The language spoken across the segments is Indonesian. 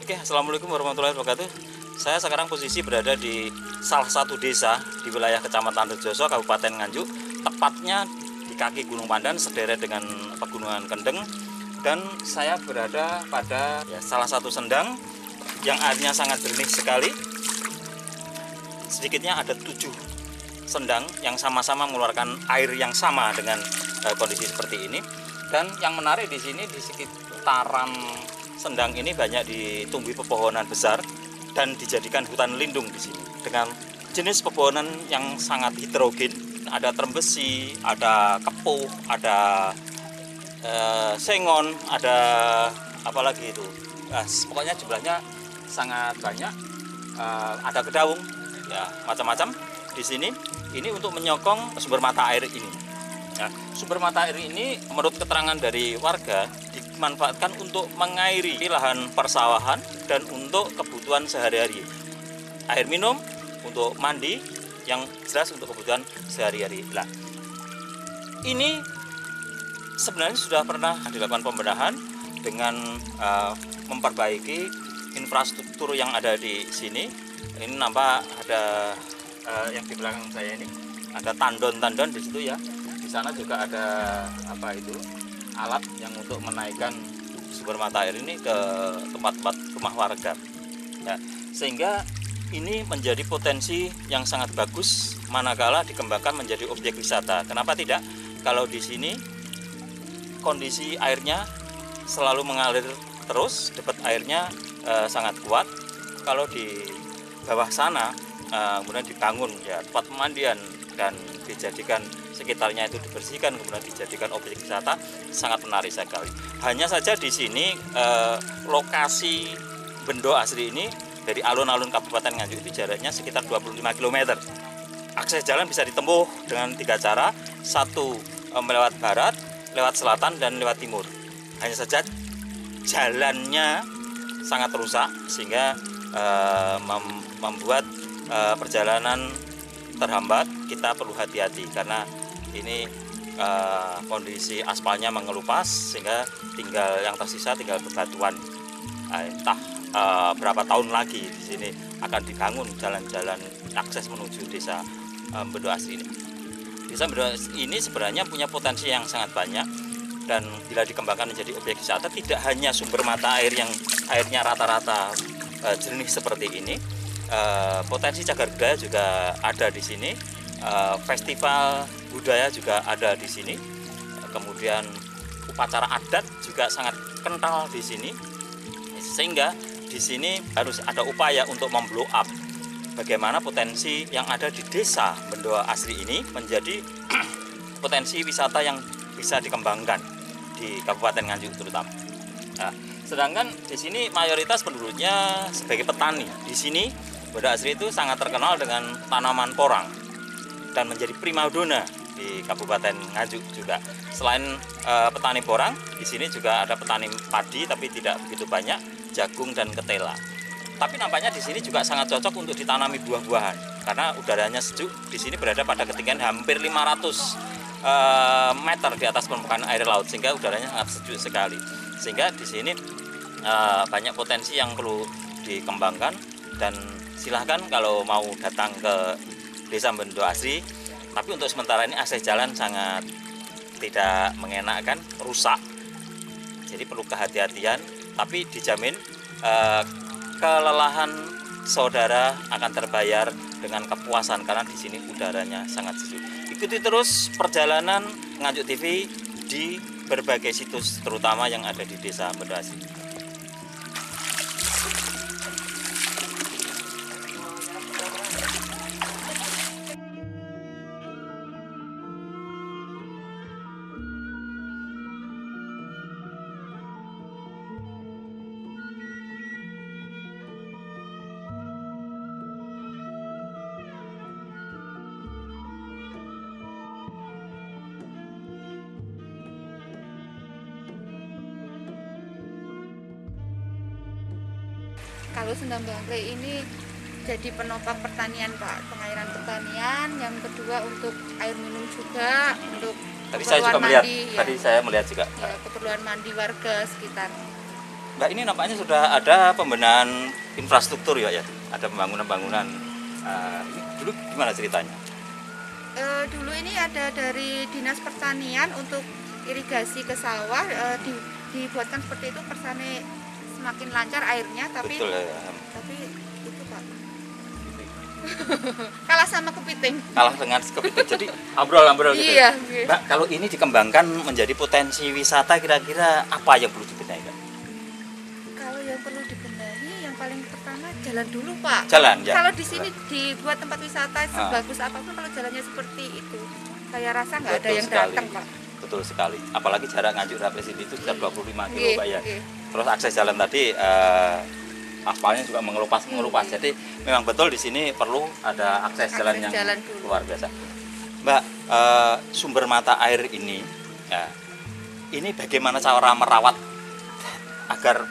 Oke, Assalamualaikum warahmatullahi wabarakatuh. Saya sekarang posisi berada di salah satu desa di wilayah Kecamatan Rejoso, Kabupaten Nganjuk, tepatnya di kaki Gunung Pandan sederet dengan Pegunungan Kendeng. Dan saya berada pada salah satu sendang yang airnya sangat jernih sekali. Sedikitnya ada 7 sendang yang sama-sama mengeluarkan air yang sama dengan kondisi seperti ini. Dan yang menarik di sini, di sekitaran sendang ini banyak ditumbuhi pepohonan besar dan dijadikan hutan lindung di sini dengan jenis pepohonan yang sangat heterogen. Ada terem besi, ada kepuh, ada sengon, ada apa lagi itu. Pokoknya jumlahnya sangat banyak. Ada kedaung, ya macam-macam di sini. Ini untuk menyokong sumber mata air ini. Ya, sumber mata air ini menurut keterangan dari warga dimanfaatkan untuk mengairi lahan persawahan dan untuk kebutuhan sehari-hari. Air minum, untuk mandi, yang jelas untuk kebutuhan sehari-hari. Nah, ini sebenarnya sudah pernah dilakukan pembenahan dengan memperbaiki infrastruktur yang ada di sini. Ini nampak ada yang di belakang saya ini ada tandon-tandon di situ ya. Di sana juga ada alat yang untuk menaikkan sumber mata air ini ke tempat-tempat rumah warga. Ya, sehingga ini menjadi potensi yang sangat bagus manakala dikembangkan menjadi objek wisata. Kenapa tidak? Kalau di sini kondisi airnya selalu mengalir terus, debit airnya sangat kuat. Kalau di bawah sana kemudian dibangun ya tempat pemandian dan dijadikan sekitarnya itu dibersihkan, kemudian dijadikan objek wisata, sangat menarik sekali. Hanya saja di sini lokasi bendo asri ini dari alun-alun Kabupaten Nganjuk itu jaraknya sekitar 25 km. Akses jalan bisa ditempuh dengan 3 cara, satu melewat barat, lewat selatan, dan lewat timur. Hanya saja jalannya sangat rusak sehingga membuat perjalanan terhambat. Kita perlu hati-hati karena ini kondisi aspalnya mengelupas sehingga yang tersisa tinggal bebatuan. Entah berapa tahun lagi di sini akan dibangun jalan-jalan akses menuju desa Bendo Asri ini. Desa Bendo Asri ini sebenarnya punya potensi yang sangat banyak, dan bila dikembangkan menjadi objek wisata tidak hanya sumber mata air yang airnya rata-rata jernih seperti ini. Potensi cagar budaya juga ada di sini, festival budaya juga ada di sini, kemudian upacara adat juga sangat kental di sini, sehingga di sini harus ada upaya untuk memblow up bagaimana potensi yang ada di desa Bendo Asri ini menjadi potensi wisata yang bisa dikembangkan di Kabupaten Nganjuk terutama. Nah, sedangkan di sini mayoritas penduduknya sebagai petani. Di sini Bendo Asri itu sangat terkenal dengan tanaman porang dan menjadi primadona di Kabupaten Nganjuk juga. Selain petani porang, di sini juga ada petani padi tapi tidak begitu banyak, jagung dan ketela. Tapi nampaknya di sini juga sangat cocok untuk ditanami buah-buahan karena udaranya sejuk. Di sini berada pada ketinggian hampir 500 meter di atas permukaan air laut, sehingga udaranya sangat sejuk sekali. Sehingga di sini banyak potensi yang perlu dikembangkan, dan silahkan kalau mau datang ke Desa Bendo Asri. Tapi untuk sementara ini akses jalan sangat tidak mengenakan, rusak. Jadi perlu kehati-hatian, tapi dijamin kelelahan saudara akan terbayar dengan kepuasan karena di sini udaranya sangat sejuk. Ikuti terus perjalanan Nganjuk TV di berbagai situs terutama yang ada di Desa Bendo Asri. Kalau Sendang Bangkrik ini jadi penopang pertanian, Pak, pengairan pertanian. Yang kedua untuk air minum juga, untuk Tadi saya juga melihat, mandi, tadi saya melihat juga. ya, keperluan mandi warga sekitar. Mbak, ini nampaknya sudah ada pembenahan infrastruktur ya, ada pembangunan-bangunan. Ini dulu gimana ceritanya? Dulu ini ada dari Dinas Pertanian untuk irigasi ke sawah, dibuatkan seperti itu persane semakin lancar airnya, tapi Betul ya. tapi itu Pak kalah sama kepiting. Kalah dengan kepiting. Jadi ambrol-ambrol gitu. Iya. Mbak, kalau ini dikembangkan menjadi potensi wisata, kira-kira apa yang perlu dibenahi, Mbak? Kalau yang perlu dibenahi, yang paling pertama jalan dulu Pak. Jalan ya. Kalau di sini dibuat tempat wisata sebagus apapun, kalau jalannya seperti itu, saya rasa nggak ada Betul yang sekali. datang Pak. Betul sekali. Apalagi jarak Nganjuk sampai sini itu sekitar 25 kilo, Mbak ya. Iya. Terus akses jalan tadi aspalnya juga mengelupas. Jadi memang betul di sini perlu ada akses jalan yang dulu. luar biasa. Mbak, sumber mata air ini, ya, ini bagaimana cara merawat agar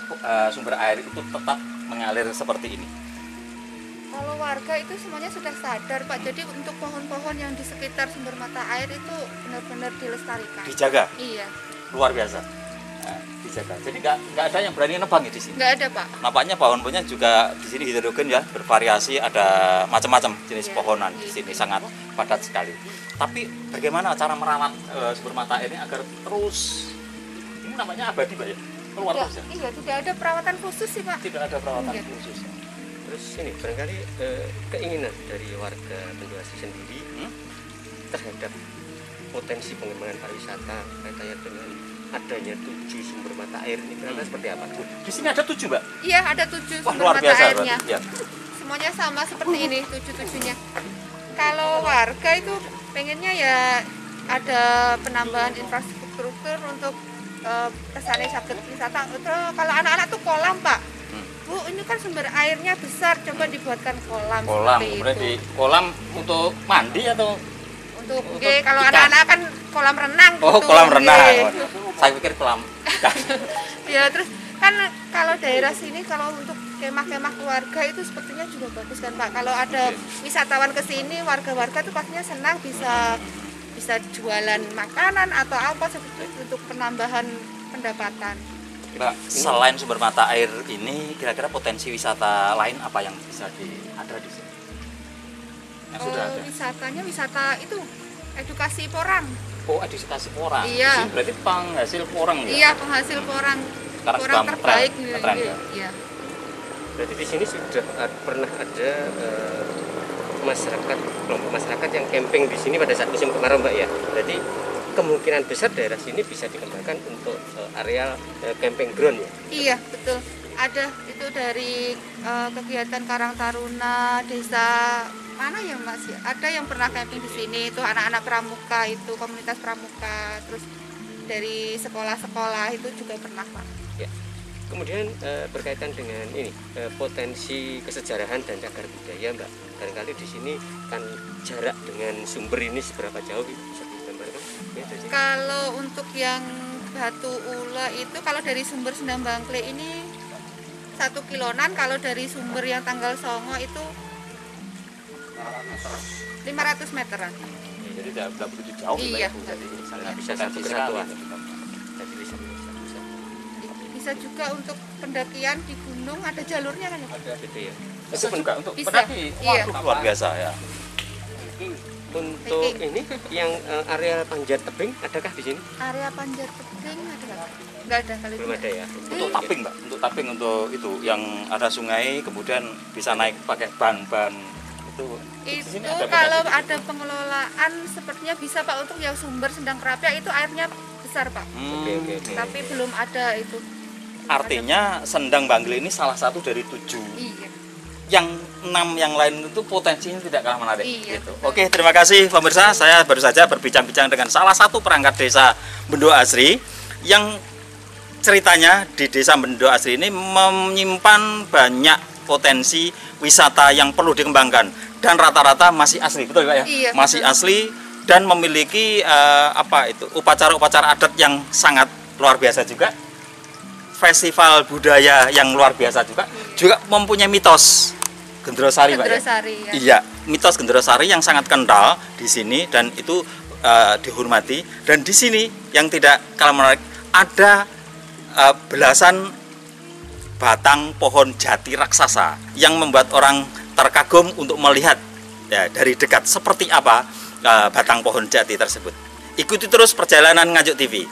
sumber air itu tetap mengalir seperti ini? Kalau warga itu semuanya sudah sadar Pak. Jadi untuk pohon-pohon yang di sekitar sumber mata air itu benar-benar dilestarikan. Dijaga, Iya. luar biasa. Nah, dijaga. Jadi nggak ada yang berani nebang ya di sini. Nggak ada Pak. Nampaknya pohon-pohonnya juga di sini heterogen ya, bervariasi, ada macam-macam jenis Iya, pohonan di iya. sini, sangat padat sekali. Tapi bagaimana cara merawat sumber mata air ini agar terus, ini namanya abadi Pak ya, keluar terus ya? Iya, tidak ada perawatan khusus sih Pak. Tidak ada perawatan Iya. khusus. Terus ini barangkali keinginan dari warga Bendungasri sendiri terhadap potensi pengembangan pariwisata kaitannya dengan adanya 7 sumber mata air ini barangkali seperti apa? Di sini ada 7 Mbak. Iya, ada 7 Wah, sumber luar mata biasa airnya. berarti. Ya. Semuanya sama seperti ini, 7-7-nya. Kalau warga itu pengennya ya ada penambahan infrastruktur untuk kesana wisata. Terus kalau anak-anak tuh kolam Pak. Bu, ini kan sumber airnya besar, coba dibuatkan kolam. Kolam, seperti kemudian itu. di kolam untuk mandi atau? Untuk untuk kalau ikan. anak-anak kan kolam renang. Oh, gitu. kolam renang. Nggih. Saya pikir kolam. Ya, terus kan kalau daerah sini kalau untuk kemah-kemah keluarga itu sepertinya juga bagus kan Pak. Kalau ada wisatawan ke sini, warga-warga tuh pastinya senang bisa jualan makanan atau apa seperti itu untuk penambahan pendapatan. Mbak, selain sumber mata air ini, kira-kira potensi wisata lain apa yang bisa ada di sini? Yang sudah ada. Wisatanya wisata itu edukasi porang. Oh, edukasi porang. Iya. Di sini berarti penghasil porang ya? Iya, penghasil porang. Sekarang Porang sudah terbaik ngetren ya? Iya. Berarti di sini sudah pernah ada masyarakat, kelompok masyarakat yang camping di sini pada saat musim kemarau Mbak ya. Berarti kemungkinan besar daerah sini bisa dikembangkan untuk areal camping ground ya. Iya, betul. Ada itu dari kegiatan Karang Taruna desa mana ya Mas? Ada yang pernah camping di sini itu anak-anak pramuka itu komunitas pramuka, terus dari sekolah-sekolah itu juga pernah Pak. Ya. Kemudian berkaitan dengan ini potensi kesejarahan dan cagar budaya Mbak. Barangkali di sini kan jarak dengan sumber ini seberapa jauh bisa digambarkan? Ya, dari sini. Kalau untuk yang Batu Ula itu kalau dari sumber Sendang Bangkle ini 1 kilonan, kalau dari sumber yang Tanggal Songo itu 500 meteran. Jadi tidak begitu jauh Mbak, Iya. ya, Bu. Jadi sangat Bisa potensi satu sekali. kesatuan. Jadi bisa. Bisa juga untuk pendakian di gunung ada jalurnya kan ya Pak? Gitu ya. Bisa juga untuk Bisa. pendaki. Iya. Waduh, luar biasa ya. Untuk ini yang area panjat tebing adakah di sini? Area Panjat Tebing ada nggak? Nggak ada kali Belum ini. ada ya. Untuk tapping Mbak, untuk tapping untuk itu yang ada sungai kemudian bisa naik pakai ban-ban itu. di Itu sini ada kalau potensi. ada pengelolaan sepertinya bisa Pak untuk yang sumber Sendang Kerapia itu airnya besar Pak. Oke. Tapi belum ada itu. Artinya Sendang Bangkle ini salah satu dari 7. Iya. Yang 6 yang lain itu potensinya tidak kalah menarik. Iya, Gitu. betul. Oke, terima kasih pemirsa. Saya baru saja berbincang-bincang dengan salah satu perangkat desa Bendo Asri yang ceritanya di desa Bendo Asri ini menyimpan banyak potensi wisata yang perlu dikembangkan dan rata-rata masih asli, betul Pak ya? Iya, masih betul. asli dan memiliki upacara-upacara adat yang sangat luar biasa juga. Festival budaya yang luar biasa juga mempunyai mitos Gendrosari Pak ya? Gendrosari ya. Iya, mitos Gendrosari yang sangat kental di sini dan itu dihormati. Dan di sini yang tidak kalah menarik ada belasan batang pohon jati raksasa yang membuat orang terkagum untuk melihat ya, dari dekat seperti apa batang pohon jati tersebut. Ikuti terus perjalanan Nganjuk TV.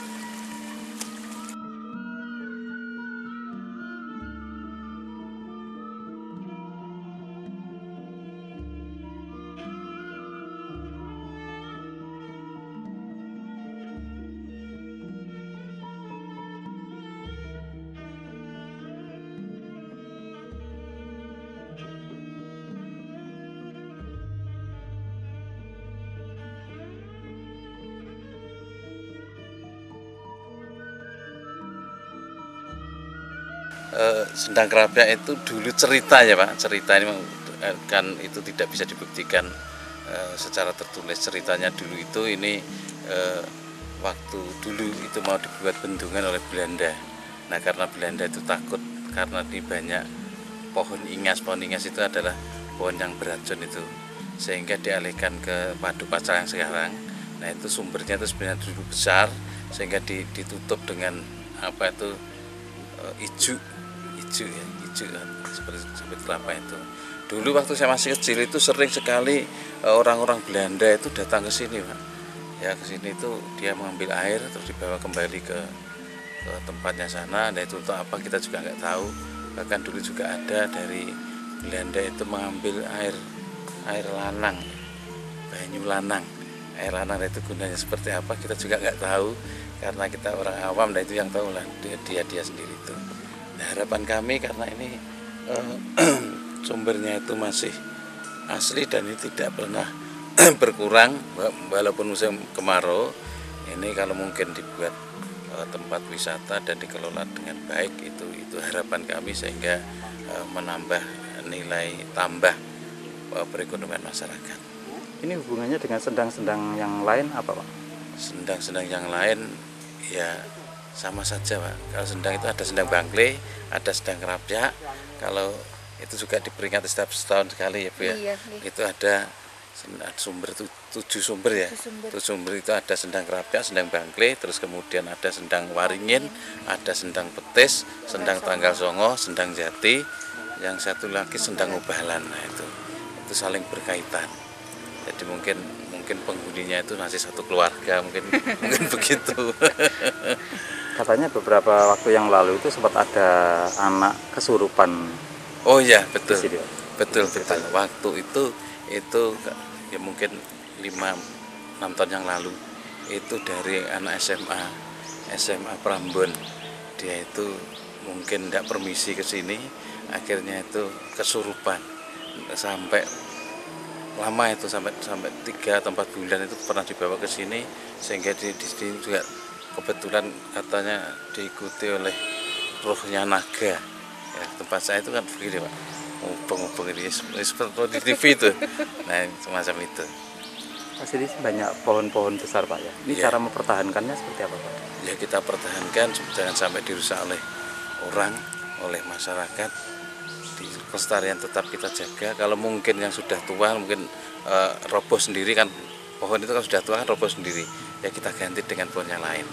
Sendang Kerapia itu dulu cerita ya Pak, cerita ini kan itu tidak bisa dibuktikan secara tertulis. Ceritanya dulu itu ini waktu dulu itu mau dibuat bendungan oleh Belanda. Nah karena Belanda itu takut karena di banyak pohon ingas itu adalah pohon yang beracun itu, sehingga dialihkan ke Waduk Pacal yang sekarang. Nah itu sumbernya itu sebenarnya dulu besar, sehingga ditutup dengan apa itu ijuk seperti kelapa itu. Dulu waktu saya masih kecil itu sering sekali orang-orang Belanda itu datang ke sini Pak. Ya ke sini itu dia mengambil air terus dibawa kembali ke tempatnya sana. Nah itu untuk apa kita juga nggak tahu. Bahkan dulu juga ada dari Belanda itu mengambil air lanang, banyu lanang. Air lanang itu gunanya seperti apa kita juga nggak tahu, karena kita orang awam. Dan itu yang tahu lah dia sendiri itu. Nah, harapan kami karena ini sumbernya itu masih asli dan ini tidak pernah berkurang walaupun musim kemarau. Ini kalau mungkin dibuat tempat wisata dan dikelola dengan baik, itu harapan kami, sehingga menambah nilai tambah perekonomian masyarakat. Ini hubungannya dengan sendang-sendang yang lain apa Pak? Sendang-sendang yang lain ya sama saja Pak. Kalau sendang itu ada sendang Bangkle, ada sendang Kerapia. Kalau itu juga diperingati setiap setahun sekali ya Bu ya. Iya. Itu ada sumber 7 sumber ya. 7 sumber itu ada sendang Kerapia, sendang Bangkle, terus kemudian ada sendang Waringin, ada sendang Petis, sendang Tanggal Songo, sendang Jati, yang satu lagi sendang Ubalan. Nah itu saling berkaitan. Jadi mungkin penghuninya itu masih satu keluarga, mungkin begitu. Katanya beberapa waktu yang lalu itu sempat ada anak kesurupan. Oh iya betul, Di sini, betul. Waktu itu ya mungkin 5-6 tahun yang lalu itu dari anak SMA Prambon. Dia itu mungkin tidak permisi ke sini, akhirnya itu kesurupan sampai lama itu sampai 3 atau 4 bulan itu pernah dibawa ke sini, sehingga di sini juga kebetulan katanya diikuti oleh rohnya naga. Ya, tempat saya itu kan begini Pak, ngubung ini seperti di TV itu. Nah semacam itu. Di sini banyak pohon-pohon besar Pak ya. Ini Ya. cara mempertahankannya seperti apa Pak? Ya kita pertahankan jangan sampai dirusak oleh orang, oleh masyarakat. Di kelestarian tetap kita jaga. Kalau mungkin yang sudah tua mungkin roboh sendiri kan, pohon itu kan sudah tua kan roboh sendiri, ya kita ganti dengan pohon yang lain.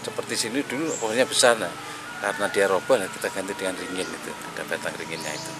Seperti sini dulu pohonnya besar, nah karena dia roboh, nah kita ganti dengan ringin itu, ada batang ringinnya itu.